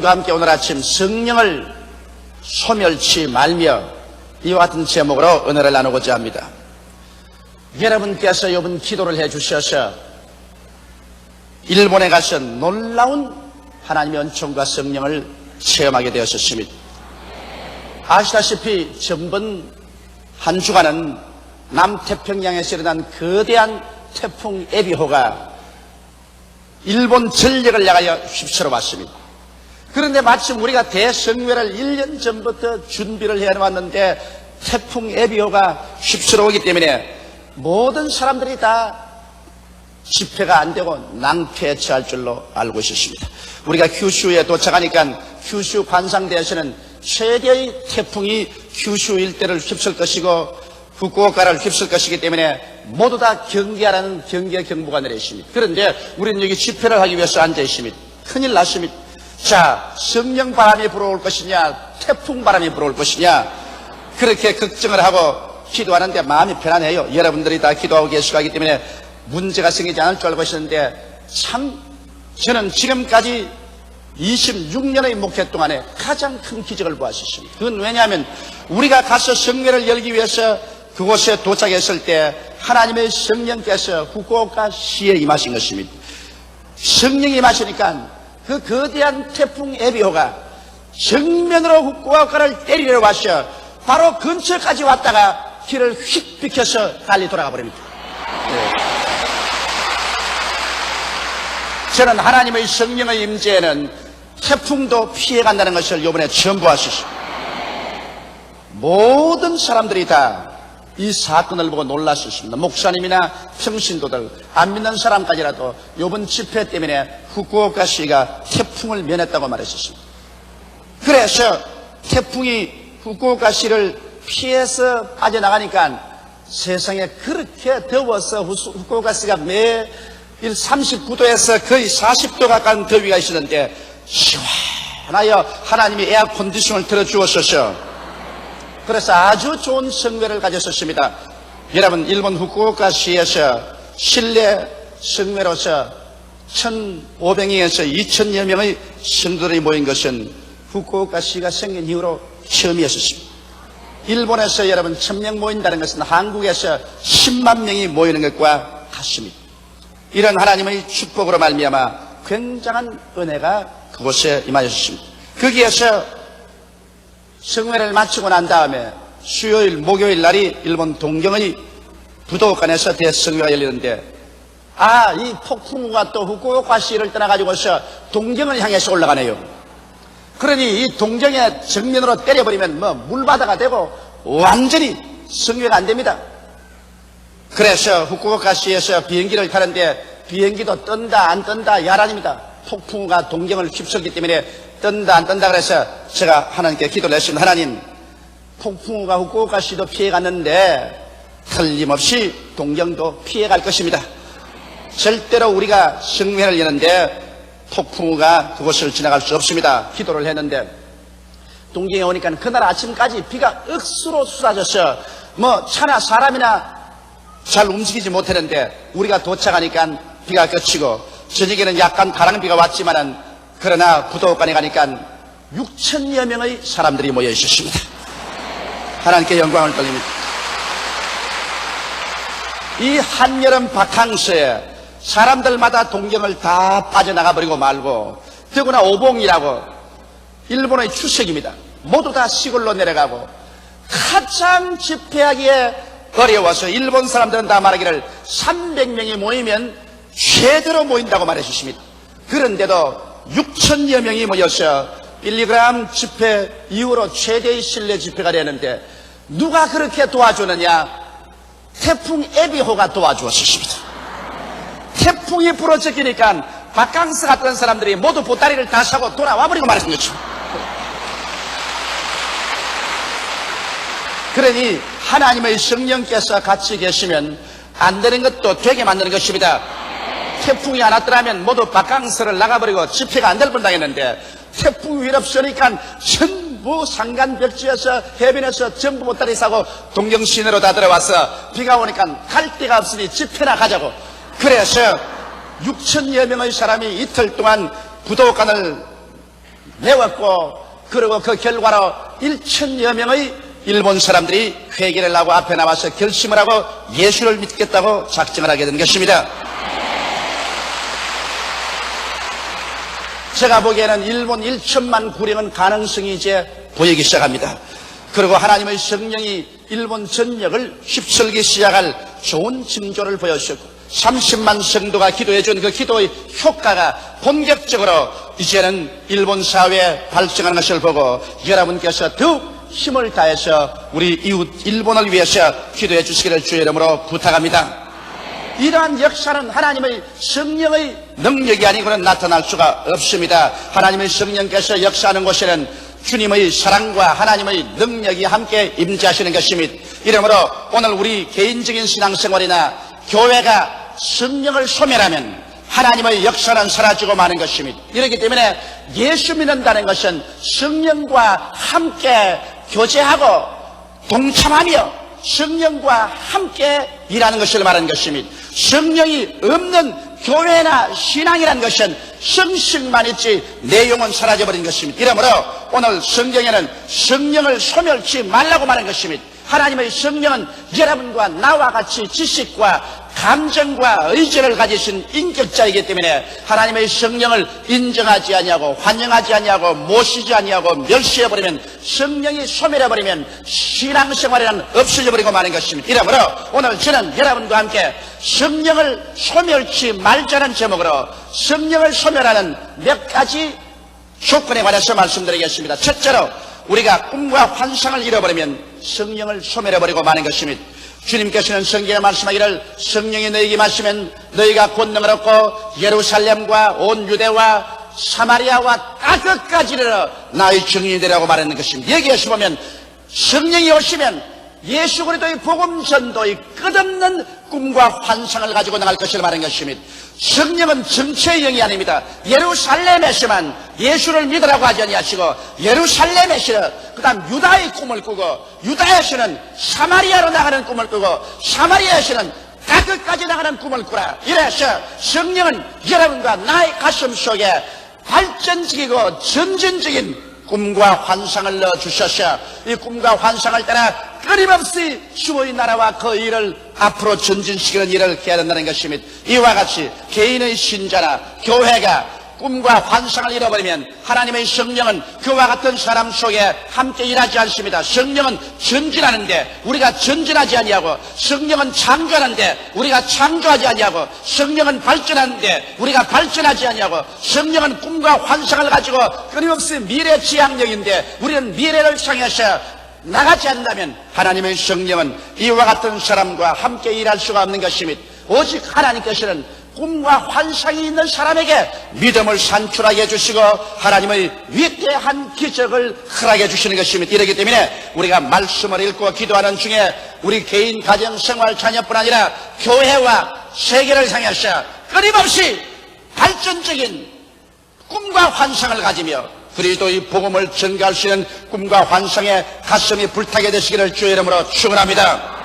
과 함께 오늘 아침 성령을 소멸치 말며 이와 같은 제목으로 은혜를 나누고자 합니다. 여러분께서 이번 기도를 해주셔서 일본에 가서 놀라운 하나님의 은총과 성령을 체험하게 되었습니다. 아시다시피 전번 한 주간은 남태평양에서 일어난 거대한 태풍 에비호가 일본 전역을 향하여 휩쓸어 왔습니다. 그런데 마침 우리가 대성회를 1년 전부터 준비를 해놓았는데 태풍 에비호가 휩쓸어 오기 때문에 모든 사람들이 다 집회가 안 되고 낭패에 처할 줄로 알고 있었습니다. 우리가 kyushu에 도착하니까 kyushu 관상대에서는 최대의 태풍이 kyushu 일대를 휩쓸 것이고 후쿠오카를 휩쓸 것이기 때문에 모두 다 경계하라는 경계 경보가 내렸습니다. 그런데 우리는 여기 집회를 하기 위해서 앉아 있습니다. 큰일 났습니다. 자, 성령 바람이 불어올 것이냐 태풍 바람이 불어올 것이냐 그렇게 걱정을 하고 기도하는데 마음이 편안해요. 여러분들이 다 기도하고 계시고 하기 때문에 문제가 생기지 않을 줄 알고 있었는데 참 저는 지금까지 26년의 목회 동안에 가장 큰 기적을 보았습니다. 그건 왜냐하면 우리가 가서 성회를 열기 위해서 그곳에 도착했을 때 하나님의 성령께서 후쿠오카 시에 임하신 것입니다. 성령이 임하시니까 그 거대한 태풍 에비호가 정면으로 후쿠오카를 때리러 왔어. 바로 근처까지 왔다가 길을 휙 비켜서 달리 돌아가 버립니다. 네. 저는 하나님의 성령의 임재에는 태풍도 피해간다는 것을 이번에 처음 보았습니다. 모든 사람들이 다 이 사건을 보고 놀랐었습니다. 목사님이나 평신도들, 안 믿는 사람까지라도 이번 집회 때문에 후쿠오카시가 태풍을 면했다고 말했었습니다. 그래서 태풍이 후쿠오카시를 피해서 빠져나가니까 세상에 그렇게 더워서 후쿠오카시가 매일 39도에서 거의 40도 가까운 더위가 있었는데 시원하여 하나님이 에어 컨디션을 틀어주었어서 그래서 아주 좋은 성회를 가졌었습니다. 여러분, 일본 후쿠오카시에서 실내 성회로서 1,500명에서 2,000여 명의 성도들이 모인 것은 후쿠오카시가 생긴 이후로 처음이었습니다. 일본에서 여러분 1,000명 모인다는 것은 한국에서 10만 명이 모이는 것과 같습니다. 이런 하나님의 축복으로 말미암아 굉장한 은혜가 그곳에 임하였습니다. 거기에서 성회를 마치고 난 다음에 수요일, 목요일 날이 일본 동경의 부도간에서 대성회가 열리는데 이 폭풍우가 또 후쿠오카시를 떠나가지고서 동경을 향해서 올라가네요. 그러니 이 동경에 정면으로 때려버리면 물바다가 되고 완전히 성회가 안 됩니다. 그래서 후쿠오카시에서 비행기를 타는데 비행기도 뜬다 안 뜬다 야란입니다. 폭풍우가 동경을 휩쓸기 때문에 뜬다 안 뜬다 그래서 제가 하나님께 기도를 했습니다. 하나님, 폭풍우가 후쿠오카시도 피해갔는데 틀림없이 동경도 피해갈 것입니다. 절대로 우리가 성회를 여는데 폭풍우가 그곳을 지나갈 수 없습니다. 기도를 했는데 동경에 오니까 그날 아침까지 비가 억수로 쏟아져서 차나 사람이나 잘 움직이지 못했는데 우리가 도착하니까 비가 그치고 저녁에는 약간 가랑비가 왔지만은 그러나 부도간에 가니까 6,000여 명의 사람들이 모여 있었습니다. 하나님께 영광을 돌립니다. 이 한여름 바캉스에 사람들마다 동경을 다 빠져나가 버리고 말고 더구나 오봉이라고 일본의 추석입니다. 모두 다 시골로 내려가고 가장 집회하기에 어려워서 일본 사람들은 다 말하기를 300명이 모이면 최대로 모인다고 말해주십니다. 그런데도 6,000여 명이 모여서 빌리그람 집회 이후로 최대의 실내 집회가 되는데 누가 그렇게 도와주느냐? 태풍 에비호가 도와주었습니다. 태풍이 불어제끼니까 바캉스 갔던 사람들이 모두 보따리를 다 사고 돌아와 버리고 말했던 거죠. 그러니 하나님의 성령께서 같이 계시면 안 되는 것도 되게 만드는 것입니다. 태풍이 안 왔더라면 모두 바캉스를 나가버리고 집회가 안 될 뻔당했는데 태풍이 없으니까 전부 산간벽지에서 해변에서 전부 보따리 싸고 동경 시내로 다 들어와서 비가 오니까 갈 데가 없으니 집회나 가자고. 그래서 6,000여 명의 사람이 이틀 동안 부도간을 메웠고, 그리고 그 결과로 1,000여 명의 일본 사람들이 회개를 하고 앞에 나와서 결심을 하고 예수를 믿겠다고 작정을 하게 된 것입니다. 제가 보기에는 일본 1천만 구령은 가능성이 이제 보이기 시작합니다. 그리고 하나님의 성령이 일본 전역을 휩쓸기 시작할 좋은 징조를 보여주셨고 30만 성도가 기도해준 그 기도의 효과가 본격적으로 이제는 일본 사회에 발생하는 것을 보고 여러분께서 더욱 힘을 다해서 우리 이웃 일본을 위해서 기도해 주시기를 주의 이름으로 부탁합니다. 이러한 역사는 하나님의 성령의 능력이 아니고는 나타날 수가 없습니다. 하나님의 성령께서 역사하는 곳에는 주님의 사랑과 하나님의 능력이 함께 임재하시는 것입니다. 이러므로 오늘 우리 개인적인 신앙생활이나 교회가 성령을 소멸하면 하나님의 역사는 사라지고 마는 것입니다. 이렇기 때문에 예수 믿는다는 것은 성령과 함께 교제하고 동참하며 성령과 함께 일하는 것을 말하는 것입니다. 성령이 없는 교회나 신앙이라는 것은 성식만 있지 내용은 사라져버린 것입니다. 이러므로 오늘 성경에는 성령을 소멸치 말라고 말하는 것입니다. 하나님의 성령은 여러분과 나와 같이 지식과 감정과 의지를 가지신 인격자이기 때문에 하나님의 성령을 인정하지 아니하고 환영하지 아니하고 모시지 아니하고 멸시해버리면, 성령이 소멸해버리면 신앙생활이란 없어져버리고 마는 것입니다. 이러므로 오늘 저는 여러분과 함께 성령을 소멸치 말자는 제목으로 성령을 소멸하는 몇 가지 조건에 관해서 말씀드리겠습니다. 첫째로, 우리가 꿈과 환상을 잃어버리면 성령을 소멸해버리고 마는 것입니다. 주님께서는 성경에 말씀하기를 성령이 너희에게 마시면 너희가 권능을 얻고 예루살렘과 온 유대와 사마리아와 땅끝까지 이르러 나의 증인이 되라고 말하는 것입니다. 여기에서 보면 성령이 오시면 예수 그리스도의 복음 전도의 끝없는 꿈과 환상을 가지고 나갈 것을 말하는 것입니다. 성령은 정체의 영이 아닙니다. 예루살렘에서만 예수를 믿으라고 하지 아니하시고 예루살렘에서 그 다음 유다의 꿈을 꾸고 유다에서는 사마리아로 나가는 꿈을 꾸고 사마리아에서는 땅끝까지 나가는 꿈을 꾸라. 이래서 성령은 여러분과 나의 가슴 속에 발전적이고 전진적인 꿈과 환상을 넣어주셔서 이 꿈과 환상을 따라 끊임없이 주의 나라와 그 일을 앞으로 전진시키는 일을 해야 된다는 것입니다. 이와 같이 개인의 신자나 교회가 꿈과 환상을 잃어버리면 하나님의 성령은 그와 같은 사람 속에 함께 일하지 않습니다. 성령은 전진하는데 우리가 전진하지 아니하고, 성령은 창조하는데 우리가 창조하지 아니하고, 성령은 발전하는데 우리가 발전하지 아니하고, 성령은 꿈과 환상을 가지고 끊임없이 미래 지향력인데 우리는 미래를 향해서 나가지 않는다면 하나님의 성령은 이와 같은 사람과 함께 일할 수가 없는 것입니다. 오직 하나님께서는 꿈과 환상이 있는 사람에게 믿음을 산출하게 해주시고 하나님의 위대한 기적을 허락해 주시는 것입니다. 이렇기 때문에 우리가 말씀을 읽고 기도하는 중에 우리 개인 가정 생활 자녀뿐 아니라 교회와 세계를 향해서 끊임없이 발전적인 꿈과 환상을 가지며 그리스도의 복음을 전가할 수 있는 꿈과 환상에 가슴이 불타게 되시기를 주의 이름으로 축원합니다.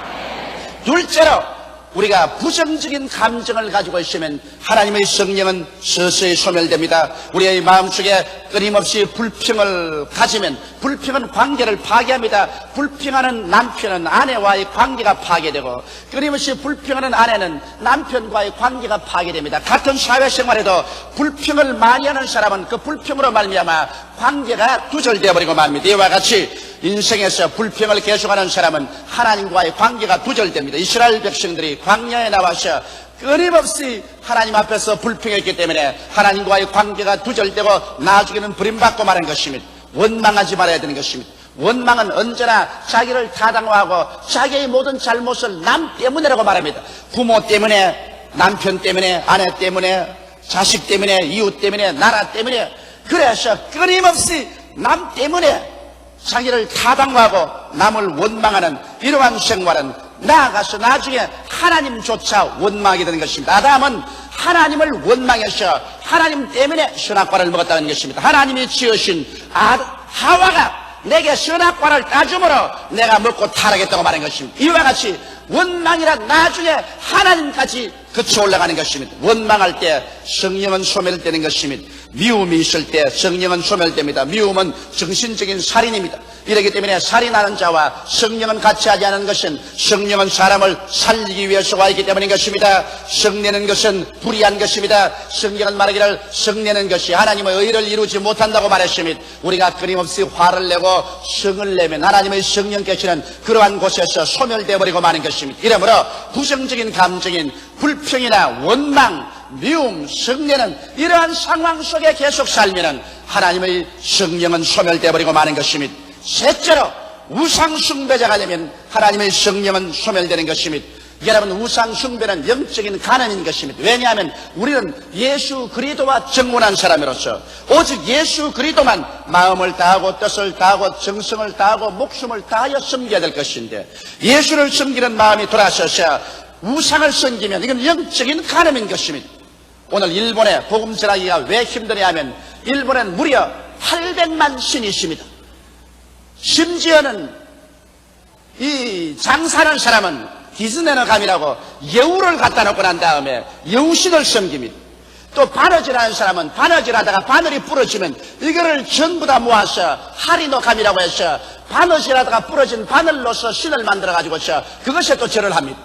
둘째로, 우리가 부정적인 감정을 가지고 있으면 하나님의 성령은 서서히 소멸됩니다. 우리의 마음속에 끊임없이 불평을 가지면 불평은 관계를 파괴합니다. 불평하는 남편은 아내와의 관계가 파괴되고 끊임없이 불평하는 아내는 남편과의 관계가 파괴됩니다. 같은 사회생활에도 불평을 많이 하는 사람은 그 불평으로 말미암아 관계가 두절되어 버리고 맙니다. 이와 같이 인생에서 불평을 계속하는 사람은 하나님과의 관계가 두절됩니다. 이스라엘 백성들이 광야에 나와서 끊임없이 하나님 앞에서 불평했기 때문에 하나님과의 관계가 두절되고 나중에는 버림받고 마는 것입니다. 원망하지 말아야 되는 것입니다. 원망은 언제나 자기를 타당화하고 자기의 모든 잘못을 남 때문이라고 말합니다. 부모 때문에, 남편 때문에, 아내 때문에, 자식 때문에, 이웃 때문에, 나라 때문에, 그래서 끊임없이 남 때문에 자기를 타당화하고 남을 원망하는 이러한 생활은 나아가서 나중에 하나님조차 원망하게 되는 것입니다. 아담은 하나님을 원망해서 하나님 때문에 선악과를 먹었다는 것입니다. 하나님이 지으신 하와가 내게 선악과를 따줌으로 내가 먹고 타락했다고 말한 것입니다. 이와 같이 원망이라 나중에 하나님까지 그쳐 올라가는 것입니다. 원망할 때 성령은 소멸되는 것입니다. 미움이 있을 때 성령은 소멸됩니다. 미움은 정신적인 살인입니다. 이렇기 때문에 살인하는 자와 성령은 같이 하지 않은 것은 성령은 사람을 살리기 위해서 와 있기 때문인 것입니다. 성내는 것은 불의한 것입니다. 성경은 말하기를 성내는 것이 하나님의 의를 이루지 못한다고 말했으며 우리가 끊임없이 화를 내고 성을 내면 하나님의 성령 계시는 그러한 곳에서 소멸되어 버리고 마는 것입니다. 이러므로 부정적인 감정인 불평이나 원망, 미움, 성내는 이러한 상황 속에 계속 살면은 하나님의 성령은 소멸되어 버리고 마는 것입니다. 셋째로 우상 숭배자가 되면 하나님의 성령은 소멸되는 것입니다. 여러분, 우상 숭배는 영적인 간음인 것입니다. 왜냐하면 우리는 예수 그리스도와 정혼한 사람으로서 오직 예수 그리스도만 마음을 다하고 뜻을 다하고 정성을 다하고 목숨을 다하여 섬겨야 될 것인데 예수를 섬기는 마음이 돌아서서 우상을 섬기면 이건 영적인 간음인 것입니다. 오늘 일본의 복음 전하기가 왜 힘드냐 하면 일본엔 무려 800만 신이 있습니다. 심지어는 이 장사하는 사람은 디즈니에 감이라고 여우를 갖다 놓고 난 다음에 여우신을 섬깁니다. 또 바느질하는 사람은 바느질하다가 바늘이 부러지면 이거를 전부 다 모아서 하리노 감이라고 해서 바느질하다가 부러진 바늘로서 신을 만들어가지고서 그것에 또 절을 합니다.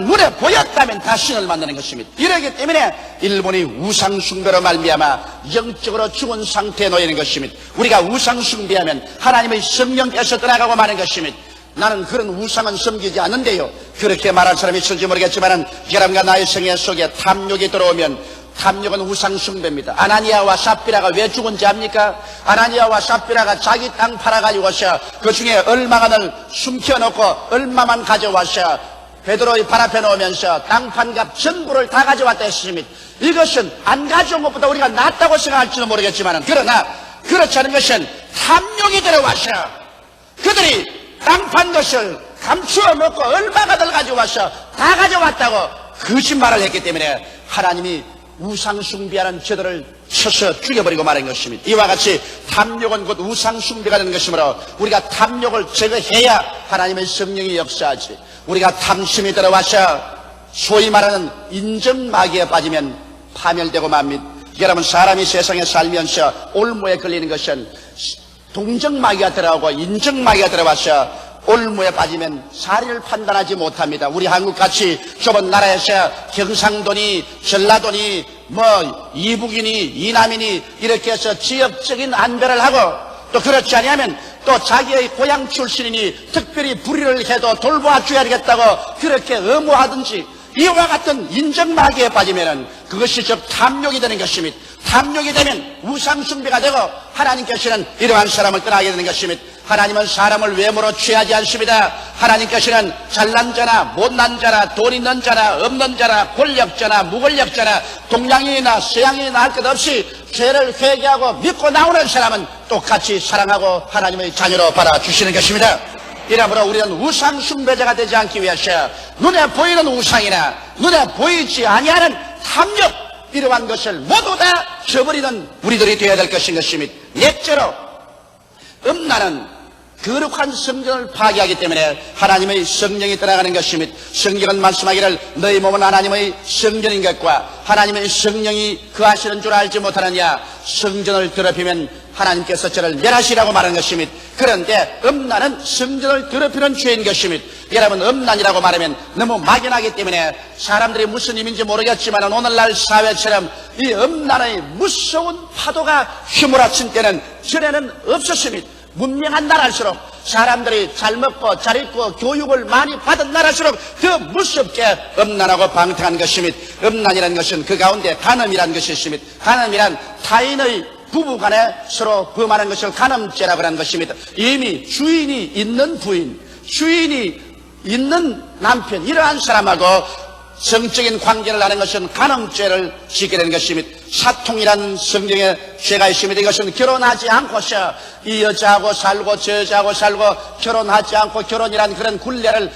눈에 보였다면 다 신을 만드는 것입니다. 이러기 때문에 일본이 우상숭배로 말미암아 영적으로 죽은 상태에 놓이는 것입니다. 우리가 우상숭배하면 하나님의 성령께서 떠나가고 마는 것입니다. 나는 그런 우상은 섬기지 않는데요, 그렇게 말할 사람이 있을지 모르겠지만 여러분과 나의 생애 속에 탐욕이 들어오면 탐욕은 우상숭배입니다. 아나니아와 삽비라가 왜 죽은지 압니까? 아나니아와 삽비라가 자기 땅 팔아가지고서 그 중에 얼마간을 숨겨놓고 얼마만 가져와서 베드로의 발 앞에 놓으면서 땅판값 전부를 다 가져왔다 했습니다. 이것은 안 가져온 것보다 우리가 낫다고 생각할지도 모르겠지만 그러나 그렇지 않은 것은 탐욕이 들어와서 그들이 땅판 것을 감추어 놓고 얼마가들 가져와서 다 가져왔다고 거짓말을 했기 때문에 하나님이 우상숭배하는 저들을 쳐서 죽여버리고 말한 것입니다. 이와 같이 탐욕은 곧 우상숭배가 되는 것이므로 우리가 탐욕을 제거해야 하나님의 성령이 역사하지, 우리가 탐심이 들어와서 소위 말하는 인정마귀에 빠지면 파멸되고 맙니다. 여러분, 사람이 세상에 살면서 올무에 걸리는 것은 동정마귀가 들어가고 인정마귀가 들어와서 올무에 빠지면 사리를 판단하지 못합니다. 우리 한국같이 좁은 나라에서 경상도니 전라도니 이북이니 이남이니 이렇게 해서 지역적인 안배를 하고 또 그렇지 아니하면 또 자기의 고향 출신이니 특별히 불의를 해도 돌보아줘야 되겠다고 그렇게 의무하든지 이와 같은 인정마귀에 빠지면은 그것이 즉 탐욕이 되는 것입니다. 탐욕이 되면 우상숭배가 되고 하나님께서는 이러한 사람을 떠나게 되는 것입니다. 하나님은 사람을 외모로 취하지 않습니다. 하나님께서는 잘난 자나 못난 자나 돈 있는 자나 없는 자나 권력자나 무권력자나 동양인이나 서양인이나 할 것 없이 죄를 회개하고 믿고 나오는 사람은 똑같이 사랑하고 하나님의 자녀로 받아주시는 것입니다. 이러므로 우리는 우상 숭배자가 되지 않기 위해서 눈에 보이는 우상이나 눈에 보이지 아니하는 탐욕, 이러한 것을 모두 다 저버리는 우리들이 되어야 될 것인 것입니다. 넷째로 음란은 거룩한 성전을 파괴하기 때문에 하나님의 성령이 떠나가는 것입니다. 성경은 말씀하기를 너희 몸은 하나님의 성전인 것과 하나님의 성령이 거하시는 줄 알지 못하느냐, 성전을 더럽히면 하나님께서 저를 멸하시라고 말하는 것입니다. 그런데 음란은 성전을 더럽히는 죄인 것입니다. 여러분, 음란이라고 말하면 너무 막연하기 때문에 사람들이 무슨 의미인지 모르겠지만 오늘날 사회처럼 이 음란의 무서운 파도가 휘몰아친 때는 전에는 없었습니다. 문명한 나라일수록 사람들이 잘 먹고 잘 입고 교육을 많이 받은 나라일수록 더 무섭게 음란하고 방탕한 것입니다. 음란이라는 것은 그 가운데 간음이라는 것이 있습니다. 간음이란 타인의 부부간에 서로 범하는 것을 간음죄라고 하는 것입니다. 이미 주인이 있는 부인, 주인이 있는 남편, 이러한 사람하고 성적인 관계를 하는 것은 간음죄를 짓게 되는 것입니다. 사통이라는 성경의 죄가 있습니다. 이것은 결혼하지 않고서 이 여자하고 살고 저 여자하고 살고 결혼하지 않고 결혼이라는 그런 굴레를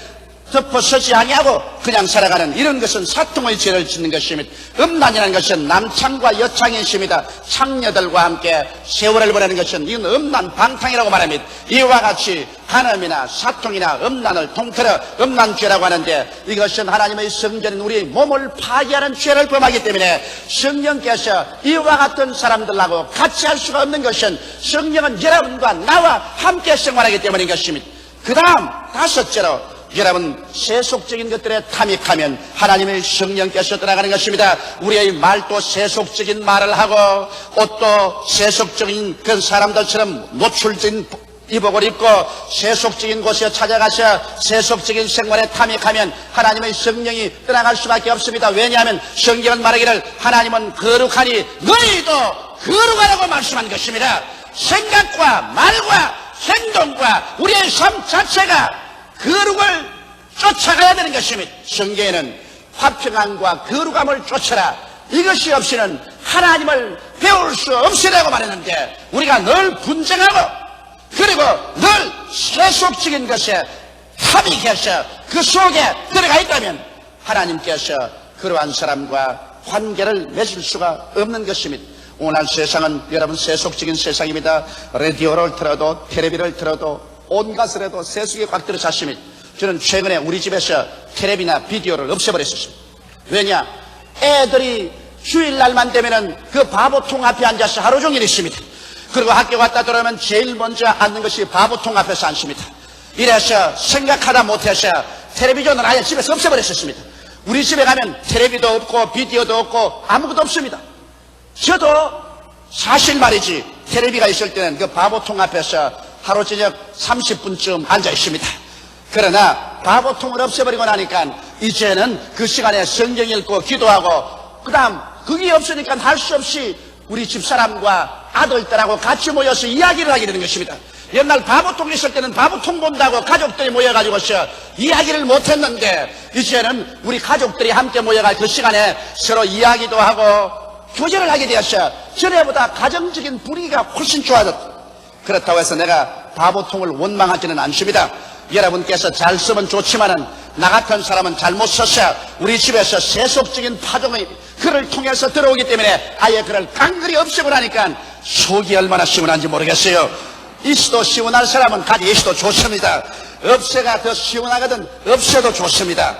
덮어서지 아니하고 그냥 살아가는 이런 것은 사통의 죄를 짓는 것입니다. 음란이라는 것은 남창과 여창의 것입니다. 창녀들과 함께 세월을 보내는 것은 이건 음란 방탕이라고 말합니다. 이와 같이 간음이나 사통이나 음란을 통틀어 음란죄라고 하는데 이것은 하나님의 성전인 우리 몸을 파괴하는 죄를 범하기 때문에 성령께서 이와 같은 사람들하고 같이 할 수가 없는 것은 성령은 여러분과 나와 함께 생활하기 때문인 것입니다. 그 다음 다섯째로 여러분 세속적인 것들에 탐닉하면 하나님의 성령께서 떠나가는 것입니다. 우리의 말도 세속적인 말을 하고 옷도 세속적인 그런 사람들처럼 노출된 이복을 입고 세속적인 곳에 찾아가서 세속적인 생활에 탐닉하면 하나님의 성령이 떠나갈 수밖에 없습니다. 왜냐하면 성경은 말하기를 하나님은 거룩하니 너희도 거룩하라고 말씀한 것입니다. 생각과 말과 행동과 우리의 삶 자체가 거룩을 쫓아가야 되는 것입니다. 성경에는 화평함과 거룩함을 쫓아라, 이것이 없이는 하나님을 배울 수 없으라고 말했는데 우리가 늘 분쟁하고 그리고 늘 세속적인 것에 탐닉해서 그 속에 들어가 있다면 하나님께서 그러한 사람과 관계를 맺을 수가 없는 것입니다. 오늘 세상은 여러분 세속적인 세상입니다. 라디오를 틀어도 텔레비를 틀어도 온갖을 해도 세속에 꽉 들어찼습니다. 저는 최근에 우리 집에서 텔레비나 비디오를 없애버렸습니다. 왜냐? 애들이 주일날만 되면은 그 바보통 앞에 앉아서 하루 종일 있습니다. 그리고 학교 갔다 들어오면 제일 먼저 앉는 것이 바보통 앞에서 앉습니다. 이래서 생각하다 못해서 텔레비전을 아예 집에서 없애버렸습니다. 우리 집에 가면 텔레비도 없고 비디오도 없고 아무것도 없습니다. 저도 사실 말이지 텔레비가 있을 때는 그 바보통 앞에서 하루 저녁 30분쯤 앉아 있습니다. 그러나 바보통을 없애버리고 나니까 이제는 그 시간에 성경 읽고 기도하고 그 다음 그게 없으니까 할 수 없이 우리 집사람과 아들들하고 같이 모여서 이야기를 하게 되는 것입니다. 옛날 바보통 있을 때는 바보통 본다고 가족들이 모여가지고서 이야기를 못했는데 이제는 우리 가족들이 함께 모여가 그 시간에 서로 이야기도 하고 교제를 하게 되었어요. 전에보다 가정적인 분위기가 훨씬 좋아졌다. 그렇다고 해서 내가 바보통을 원망하지는 않습니다. 여러분께서 잘 쓰면 좋지만은 나 같은 사람은 잘못 써서 우리 집에서 세속적인 파종이 그를 통해서 들어오기 때문에 아예 그를 깡그리 없애고 나니까 속이 얼마나 시원한지 모르겠어요. 이시도 시원할 사람은 가지 이시도 좋습니다. 없애가 더 시원하거든 없애도 좋습니다.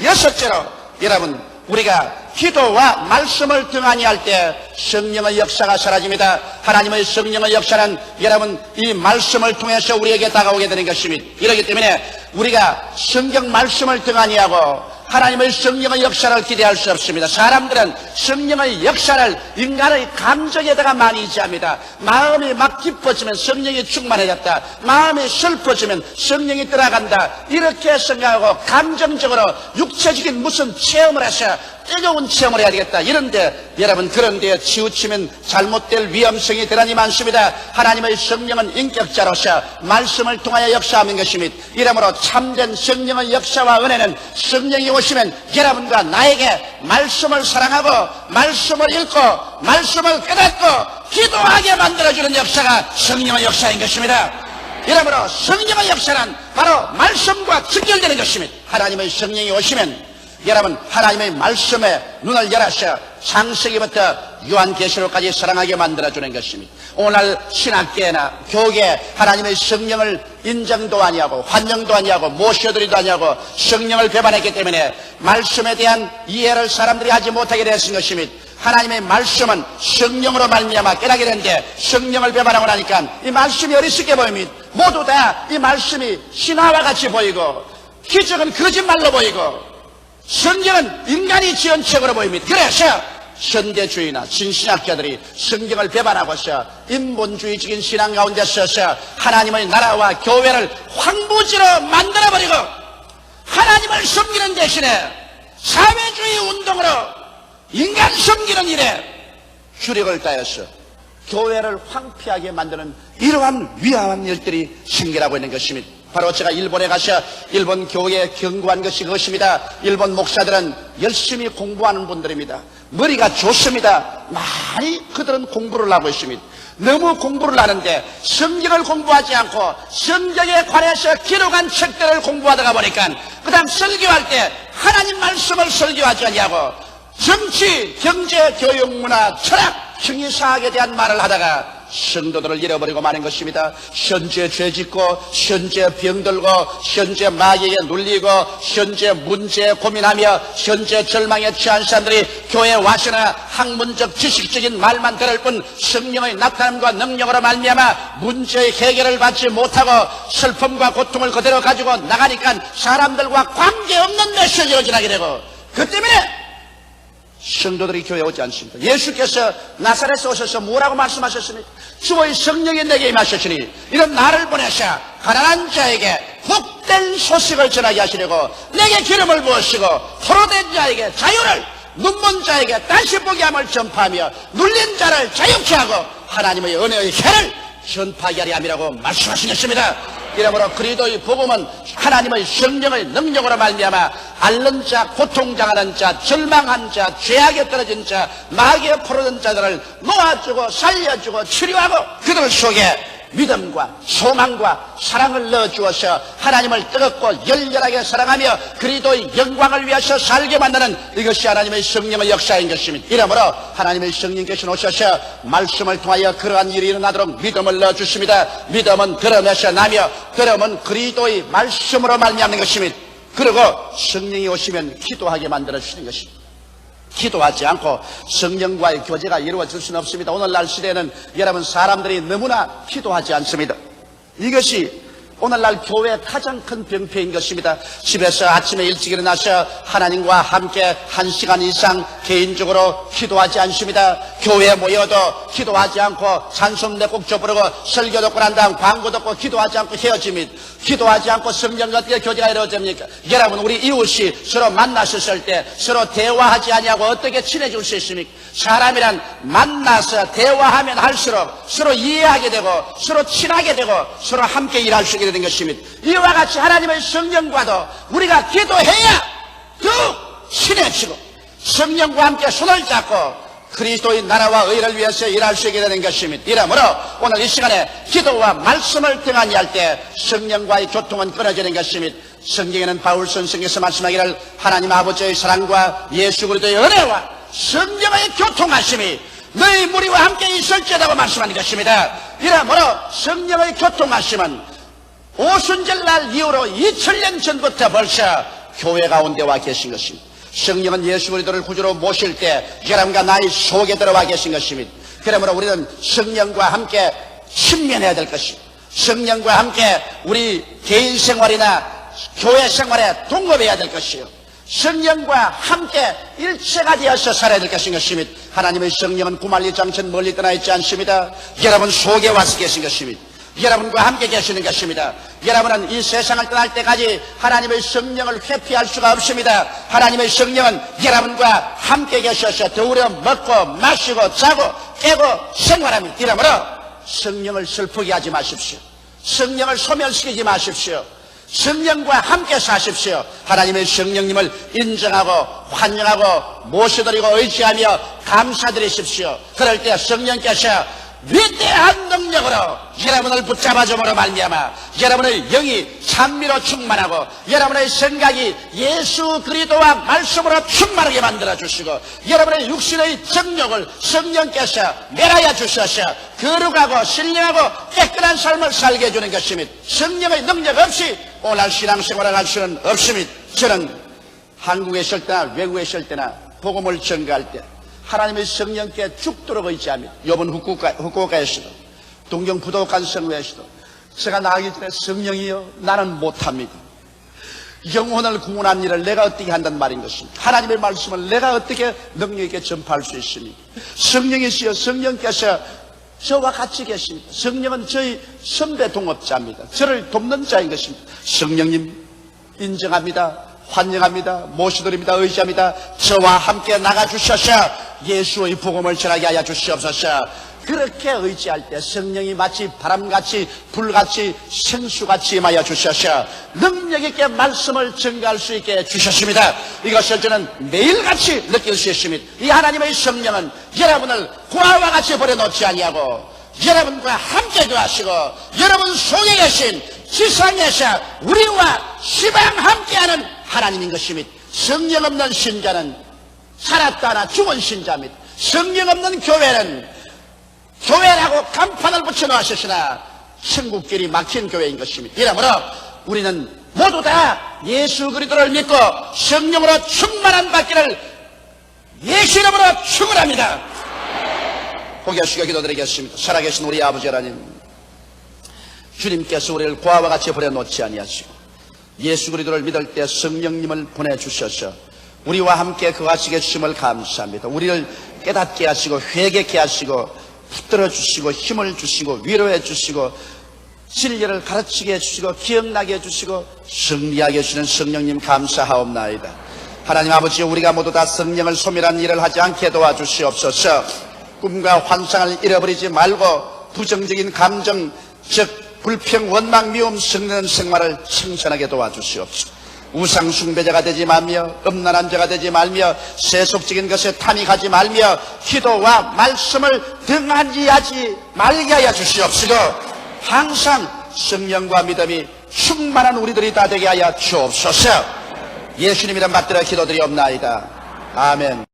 여섯째로 여러분 우리가 기도와 말씀을 등한히 할 때 성령의 역사가 사라집니다. 하나님의 성령의 역사는 여러분 이 말씀을 통해서 우리에게 다가오게 되는 것입니다. 이렇기 때문에 우리가 성경 말씀을 등한히 하고 하나님의 성령의 역사를 기대할 수 없습니다. 사람들은 성령의 역사를 인간의 감정에다가 많이 의지합니다. 마음이 막 기뻐지면 성령이 충만해졌다, 마음이 슬퍼지면 성령이 들어간다, 이렇게 생각하고 감정적으로 육체적인 무슨 체험을 해서 뜨거운 체험을 해야 되겠다. 이런데 여러분 그런 데에 치우치면 잘못될 위험성이 대단히 많습니다. 하나님의 성령은 인격자로서 말씀을 통하여 역사하는 것입니다. 이러므로 참된 성령의 역사와 은혜는 성령이 오시면 여러분과 나에게 말씀을 사랑하고 말씀을 읽고 말씀을 깨닫고 기도하게 만들어주는 역사가 성령의 역사인 것입니다. 이러므로 성령의 역사는 바로 말씀과 직결되는 것입니다. 하나님의 성령이 오시면 여러분 하나님의 말씀에 눈을 열어서 창세기부터 요한계시록까지 사랑하게 만들어주는 것입니다. 오늘 신학계나 교계 하나님의 성령을 인정도 아니하고 환영도 아니하고 모셔드리도 아니하고 성령을 배반했기 때문에 말씀에 대한 이해를 사람들이 하지 못하게 되었은 것입니다. 하나님의 말씀은 성령으로 말미암아 깨닫게 되는데 성령을 배반하고 나니까 이 말씀이 어리석게 보입니다. 모두 다 이 말씀이 신화와 같이 보이고 기적은 거짓말로 보이고 성경은 인간이 지은 책으로 보입니다. 그래서 현대주의나 진신학자들이 성경을 배반하고서 인본주의적인 신앙 가운데 서서 하나님의 나라와 교회를 황무지로 만들어버리고 하나님을 섬기는 대신에 사회주의 운동으로 인간 섬기는 일에 주력을 다해서 교회를 황폐하게 만드는 이러한 위험한 일들이 생겨나고 있는 것입니다. 바로 제가 일본에 가서 일본 교회에 경고한 것이 그것입니다. 일본 목사들은 열심히 공부하는 분들입니다. 머리가 좋습니다. 많이 그들은 공부를 하고 있습니다. 너무 공부를 하는데 성경을 공부하지 않고 성경에 관해서 기록한 책들을 공부하다가 보니까 그 다음 설교할 때 하나님 말씀을 설교하지 않냐고 정치, 경제, 교육, 문화, 철학, 형이사학에 대한 말을 하다가 성도들을 잃어버리고 마는 것입니다. 현재 죄짓고 현재 병들고 현재 마귀에게 눌리고 현재 문제에 고민하며 현재 절망에 취한 사람들이 교회에 와서나 학문적 지식적인 말만 들을 뿐 성령의 나타남과 능력으로 말미암아 문제의 해결을 받지 못하고 슬픔과 고통을 그대로 가지고 나가니까 사람들과 관계없는 메시지로 지나게 되고 그 때문에 성도들이 교회에 오지 않습니다. 예수께서 나사렛에 오셔서 뭐라고 말씀하셨습니까? 주의 성령이 내게 임하셨으니 이런 나를 보내셔 가난한 자에게 복된 소식을 전하게 하시려고 내게 기름을 부으시고 포로된 자에게 자유를 눈먼 자에게 다시 보게 함을 전파하며 눌린 자를 자유케 하고 하나님의 은혜의 해를 전파하게 하려 함이라고 말씀하신 것입니다. 이러므로 그리스도의 복음은 하나님의 성령의 능력으로 말미암아 앓는 자, 고통당하는 자, 절망한 자, 죄악에 떨어진 자, 마귀에 포로된 자들을 놓아주고 살려주고 치료하고 그들 속에 믿음과 소망과 사랑을 넣어주어서 하나님을 뜨겁고 열렬하게 사랑하며 그리스도의 영광을 위해서 살게 만드는 이것이 하나님의 성령의 역사인 것입니다. 이러므로 하나님의 성령께서 오셔서 말씀을 통하여 그러한 일이 일어나도록 믿음을 넣어주십니다. 믿음은 들음에서 나며 들음은 그리스도의 말씀으로 말미암는 것입니다. 그리고 성령이 오시면 기도하게 만들어주시는 것입니다. 기도하지 않고 성령과의 교제가 이루어질 수는 없습니다. 오늘날 시대에는 여러분 사람들이 너무나 기도하지 않습니다. 이것이 오늘날 교회의 가장 큰 병폐인 것입니다. 집에서 아침에 일찍 일어나서 하나님과 함께 1시간 이상 개인적으로 기도하지 않습니다. 교회에 모여도 기도하지 않고 찬송 네 곡 부르고 설교 듣고 난 다음 광고 듣고 기도하지 않고 헤어집니다. 기도하지 않고 성령과 어떻게 교제가 이루어집니까? 여러분 우리 이웃이 서로 만났을 때 서로 대화하지 아니하고 어떻게 친해질 수 있습니까? 사람이란 만나서 대화하면 할수록 서로 이해하게 되고 서로 친하게 되고 서로 함께 일할 수 있게 되는 것입니다. 이와 같이 하나님의 성령과도 우리가 기도해야 더 친해지고 성령과 함께 손을 잡고 그리스도의 나라와 의를 위해서 일할 수 있게 되는 것입니다. 이러므로 오늘 이 시간에 기도와 말씀을 등한히 할 때 성령과의 교통은 끊어지는 것입니다. 성경에는 바울 선생께서 말씀하기를 하나님 아버지의 사랑과 예수 그리스도의 은혜와 성령의 교통하심이 너희 무리와 함께 있을지라고 말씀하는 것입니다. 이러므로 성령의 교통하심은 오순절날 이후로 2000년 전부터 벌써 교회 가운데 와 계신 것입니다. 성령은 예수 그리스도를 구주로 모실 때 여러분과 나의 속에 들어와 계신 것입니다. 그러므로 우리는 성령과 함께 친면해야 될 것입니다. 성령과 함께 우리 개인 생활이나 교회 생활에 동급해야 될 것이요. 성령과 함께 일체가 되어서 살아야 될 것입니다. 하나님의 성령은 구말리 장천 멀리 떠나 있지 않습니다. 여러분 속에 와서 계신 것입니다. 여러분과 함께 계시는 것입니다. 여러분은 이 세상을 떠날 때까지 하나님의 성령을 회피할 수가 없습니다. 하나님의 성령은 여러분과 함께 계셔서 더우려 먹고 마시고 자고 깨고 생활합니다. 이러므로 성령을 슬프게 하지 마십시오. 성령을 소멸시키지 마십시오. 성령과 함께 사십시오. 하나님의 성령님을 인정하고 환영하고 모셔드리고 의지하며 감사드리십시오. 그럴 때 성령께서 위대한 능력으로 여러분을 붙잡아줌으로 말미암아 여러분의 영이 찬미로 충만하고 여러분의 생각이 예수 그리스도와 말씀으로 충만하게 만들어 주시고 여러분의 육신의 정욕을 성령께서 멸하여 주셔서 거룩하고 신령하고 깨끗한 삶을 살게 해주는 것입니다. 성령의 능력 없이 오늘 신앙생활을 할 수는 없습니다. 저는 한국에 있을 때나 외국에 있을 때나 복음을 전가할 때 하나님의 성령께 죽도록 의지합니다. 이번 후쿠오카에서도 동경 부도간 성회에서도 제가 나가기 전에 성령이여 나는 못합니다. 영혼을 구원한 일을 내가 어떻게 한단 말인 것입니다. 하나님의 말씀을 내가 어떻게 능력 있게 전파할 수 있습니까? 성령이시여 성령께서 저와 같이 계십니다. 성령은 저희 선배 동업자입니다. 저를 돕는 자인 것입니다. 성령님 인정합니다. 환영합니다. 모시드립니다. 의지합니다. 저와 함께 나가주셔서 예수의 복음을 전하게 하여 주시옵소서. 그렇게 의지할 때 성령이 마치 바람같이 불같이 생수같이 임하여 주셔서 능력있게 말씀을 전가할 수 있게 해주셨습니다. 이것을 저는 매일같이 느낄 수 있습니다. 이 하나님의 성령은 여러분을 고아와 같이 버려놓지 아니하고 여러분과 함께 거하시고 여러분 속에 계신 지상에서 우리와 시방 함께하는 하나님인 것입니다. 성령 없는 신자는 살았다나 죽은 신자입니다. 성령 없는 교회는 교회라고 간판을 붙여놓으셨으나 천국길이 막힌 교회인 것입니다. 이러므로 우리는 모두 다 예수 그리스도를 믿고 성령으로 충만한 받기를 예수 이름으로 축원합니다. 고개 숙여 기도드리겠습니다. 살아계신 우리 아버지 하나님, 주님께서 우리를 고아와 같이 버려놓지 아니하시고 예수 그리스도를 믿을 때 성령님을 보내주셔서 우리와 함께 그같이 계심을 감사합니다. 우리를 깨닫게 하시고 회개케 하시고 붙들어 주시고 힘을 주시고 위로해 주시고 진리를 가르치게 해주시고 기억나게 해주시고 승리하게 해주시는 성령님 감사하옵나이다. 하나님 아버지, 우리가 모두 다 성령을 소멸하는 일을 하지 않게 도와주시옵소서. 꿈과 환상을 잃어버리지 말고 부정적인 감정, 즉 불평, 원망, 미움, 썩는 생활을 청산하게 도와주시옵소서. 우상 숭배자가 되지 말며 음란한 자가 되지 말며 세속적인 것에 탐닉하지 말며 기도와 말씀을 등한지하지 말게 하여 주시옵시고 항상 성령과 믿음이 충만한 우리들이 다 되게 하여 주옵소서. 예수님 이름 받들어 기도드리옵나이다. 아멘.